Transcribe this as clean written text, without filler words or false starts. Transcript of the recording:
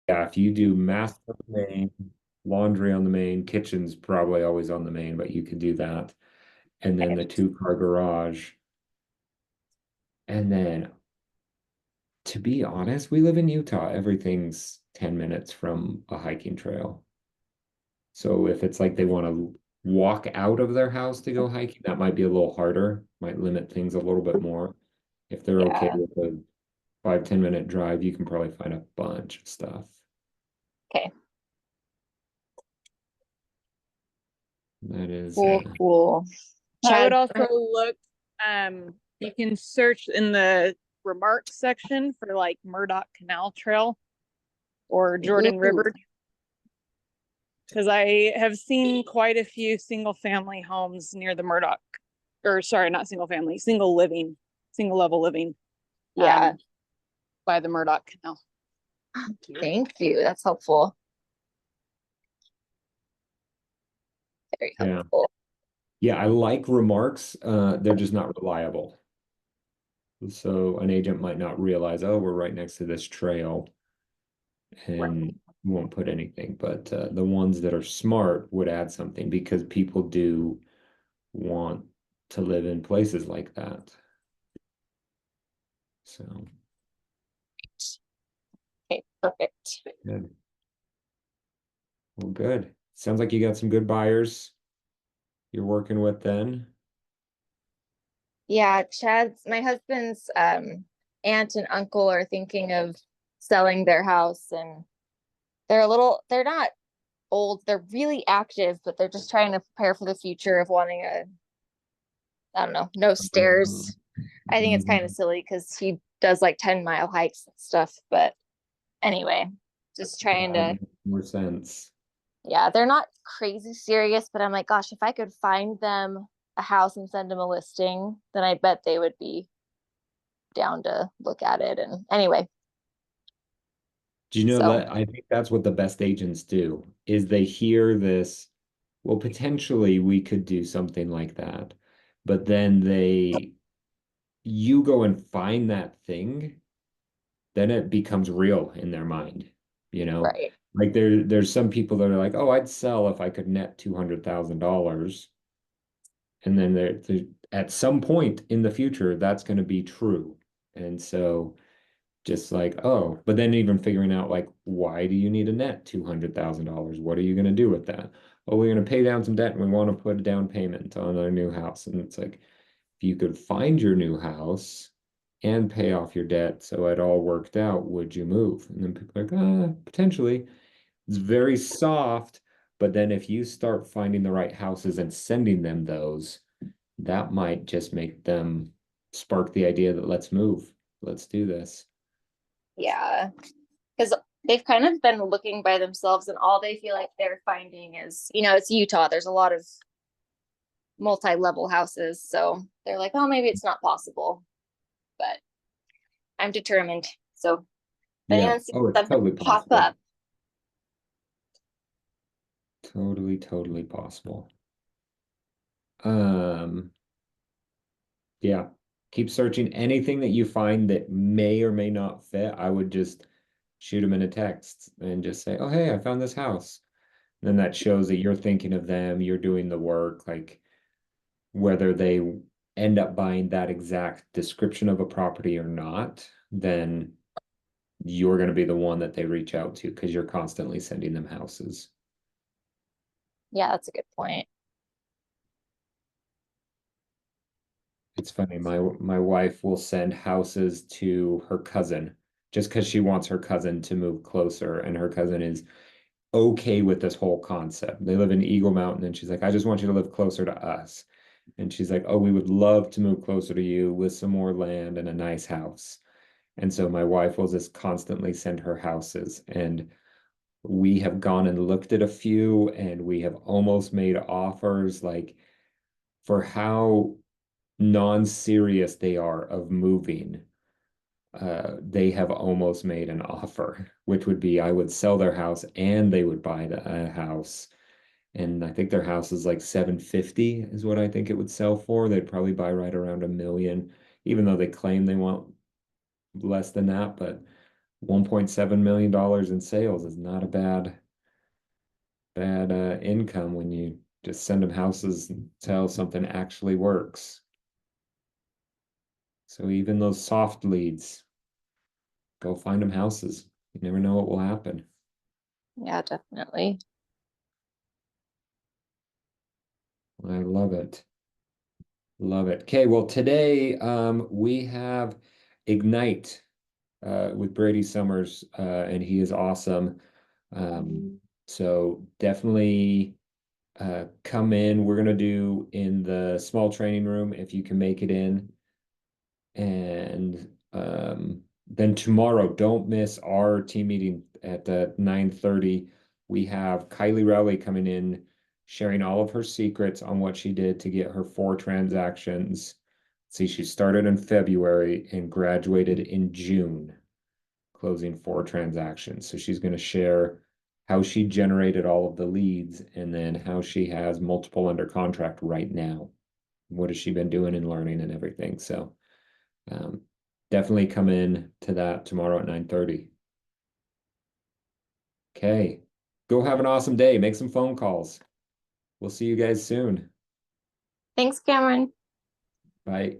Yeah, if you do master on the main, laundry on the main, kitchen's probably always on the main, but you could do that. And then Okay. the two-car garage. And then, to be honest, we live in Utah. Everything's 10 minutes from a hiking trail. So if it's like they want to walk out of their house to go hiking, that might be a little harder, might limit things a little bit more. If they're okay Yeah. with a 5-10 minute drive, you can probably find a bunch of stuff. Okay. That is, Cool, cool. I would Chad, also look, you can search in the remarks section for like Murdoch Canal Trail or Jordan ooh, River, because I have seen quite a few single family homes near the Murdoch, or sorry, not single family, single level living, yeah, um, by the Murdoch Canal. thank you. That's helpful. Very yeah. helpful. Yeah, I like remarks. They're just not reliable. So an agent might not realize, oh, we're right next to this trail Right. and won't put anything. But the ones that are smart would add something because people do want to live in places like that. So Okay, perfect. good. Well, good. Sounds like you got some good buyers you're working with then. Yeah, my husband's aunt and uncle are thinking of selling their house, and they're not old, they're really active, but they're just trying to prepare for the future of wanting I don't know, no Um, stairs. I think it's kind of mhm. silly because he does like 10-mile hikes and stuff. But anyway, just trying That to, makes more sense. yeah, they're not crazy serious, but I'm like, gosh, if I could find them a house and send them a listing, then I bet they would be down to look at it. And anyway, Do you know so that I think that's what the best agents do is they hear this, well, potentially we could do something like that. But then you go and find that thing, then it becomes real in their mind, you know? right. Like there's some people that are like, oh, I'd sell if I could net $200,000. And then at some point in the future, that's going to be true. And so just like, oh, but then even figuring out like, why do you need a net $200,000? What are you going to do with that? Oh, we're going to pay down some debt and we want to put a down payment on our new house. And it's like, if you could find your new house and pay off your debt so it all worked out, would you move? And then people are like, potentially. It's very soft, but then if you start finding the right houses and sending them those, that might just make them spark the idea that let's move. Let's do this. Yeah. Because they've kind of been looking by themselves, and all they feel like they're finding is, it's Utah. There's a lot of multi-level houses. So they're like, oh, maybe it's not possible. But I'm determined. So if Yeah. anyone sees Oh, it's something totally pop possible. up, Totally, totally possible. Um, yeah. Keep searching. Anything that you find that may or may not fit, I would just shoot them in a text and just say, "Oh, hey, I found this house." Then that shows that you're thinking of them, you're doing the work, like whether they end up buying that exact description of a property or not, then you're going to be the one that they reach out to because you're constantly sending them houses. yeah, that's a good point. It's funny, my wife will send houses to her cousin just because she wants her cousin to move closer, and her cousin is okay with this whole concept. They live in Eagle Mountain, and she's like, I just want you to live closer to us. And she's like, oh, we would love to move closer to you with some more land and a nice house. And so my wife will just constantly send her houses. And we have gone and looked at a few, and we have almost made offers like for how non-serious they are of moving. They have almost made an offer, which would be I would sell their house and they would buy a house. And I think their house is like 750 is what I think it would sell for. They'd probably buy right around 1 million, even though they claim they want less than that. But $1.7 million in sales is not a bad income when you just send them houses until something actually works. So even those soft leads, go find them houses. You never know what will happen. Yeah, definitely. I love it. Love it. Okay, well today we have Ignite with Brady Summers and he is awesome. So definitely come in. We're gonna do in the small training room if you can make it in. And then tomorrow, don't miss our team meeting at 9:30. We have Kylie Rowley coming in, sharing all of her secrets on what she did to get her 4 transactions. See, she started in February and graduated in June, closing 4 transactions. So she's going to share how she generated all of the leads and then how she has multiple under contract right now. What has she been doing and learning and everything? So um, definitely come in to that tomorrow at 9:30. Okay. Go have an awesome day. Make some phone calls. We'll see you guys soon. Thanks, Cameron. Bye.